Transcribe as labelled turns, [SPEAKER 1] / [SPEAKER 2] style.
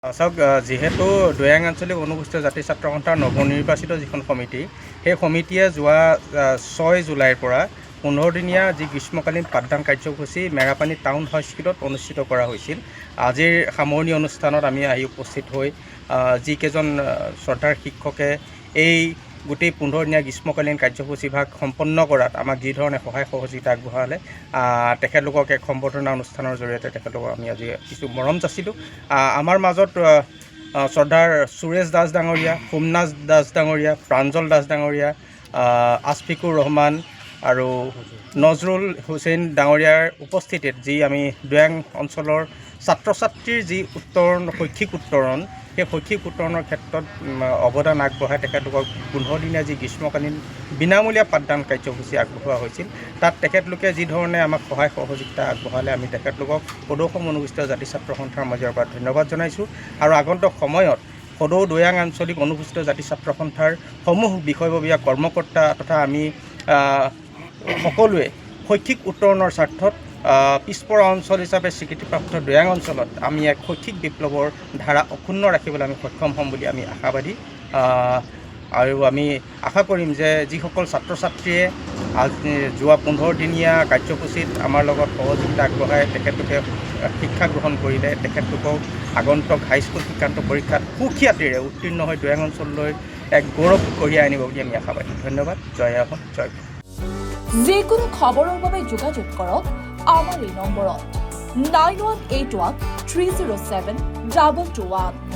[SPEAKER 1] চাওক যেহেতু দৈয়াং আঞ্চলিক অনুসূচিত জাতি ছাত্ৰ সন্থাৰ নৱনিৰ্বাচিত যিখন সমিতি সেই সমিতিয়ে যোৱা 6 জুলাইৰ পৰা 15 দিনীয়া যি গ্ৰীষ্মকালীন পাঠদান কাৰ্যসূচী মেৰাপানী টাউন হাইস্কুলত অনুষ্ঠিত কৰা হৈছিল। আজিৰ সামৰণি অনুষ্ঠানত আমি আহি উপস্থিত হৈ যিকেইজন শ্ৰদ্ধাৰ শিক্ষকে এই গোটেই 15 দিনীয়া গ্ৰীষ্মকালীন কাৰ্যসূচীভাগ সম্পন্ন কৰাত আমাক যি ধৰণে সহায় সহযোগিতা আগবঢ়ালে তেখেতলোকক এক সম্বৰ্ধনা অনুষ্ঠানৰ জৰিয়তে তেখেতলোকক আমি আজি কিছু মৰম যাচিলোঁ। আমাৰ মাজত শ্ৰদ্ধাৰ সুৰেশ দাস ডাঙৰীয়া, সোমনাথ দাস ডাঙৰীয়া, প্ৰাঞ্জল দাস ডাঙৰীয়া, আছফিকুৰ ৰহমান আৰু নজৰুল হুছেইন ডাঙৰীয়াৰ উপস্থিতিত যি আমি দৈয়াং অঞ্চলৰ ছাত্ৰ ছাত্ৰীৰ যি শৈক্ষিক উত্তৰণ সেই শৈক্ষিক উত্তৰণৰ ক্ষেত্ৰত অৱদান আগবঢ়াই তেখেতলোকক 15 দিনীয়া যি গ্ৰীষ্মকালীন বিনামূলীয়া পাঠদান কাৰ্যসূচী আগবঢ়োৱা হৈছিল তাত তেখেতলোকে যি ধৰণে আমাক সহায় সহযোগিতা আগবঢ়ালে আমি তেখেতলোকক সদৌ অসম অনুসূচিত জাতি ছাত্ৰ সন্থাৰ মাজৰ পৰা ধন্যবাদ জনাইছোঁ। আৰু আগন্তুক সময়ত সদৌ দৈয়াং আঞ্চলিক অনুসূচিত জাতি ছাত্ৰ সন্থাৰ সমূহ বিষয়ববীয়া কৰ্মকৰ্তা তথা আমি সকলোৱে শৈক্ষিক উত্তৰণৰ স্বাৰ্থত পিছপৰা অঞ্চল হিচাপে স্বীকৃতিপ্ৰাপ্ত দৈয়াং অঞ্চলত আমি এক শৈক্ষিক বিপ্লৱৰ ধাৰা অক্ষুণ্ণ ৰাখিবলৈ আমি সক্ষম হ'ম বুলি আমি আশাবাদী। আৰু আমি আশা কৰিম যে যিসকল ছাত্ৰ ছাত্ৰীয়ে যোৱা 15 দিনীয়া কাৰ্যসূচীত আমাৰ লগত সহযোগিতা আগবঢ়াই তেখেতলোকে শিক্ষা গ্ৰহণ কৰিলে তেখেতলোকক আগন্তুক হাইস্কুল শিক্ষান্ত পৰীক্ষাত সুখ্যাতিৰে উত্তীৰ্ণ হৈ দৈয়াং অঞ্চললৈ এক গৌৰৱ কঢ়িয়াই আনিব বুলি আমি আশাবাদী। ধন্যবাদ। জয় অসম, জয়।
[SPEAKER 2] যিকোনো খবৰৰ বাবে যোগাযোগ কৰক আমাৰ এই নম্বৰত 9181 307 221।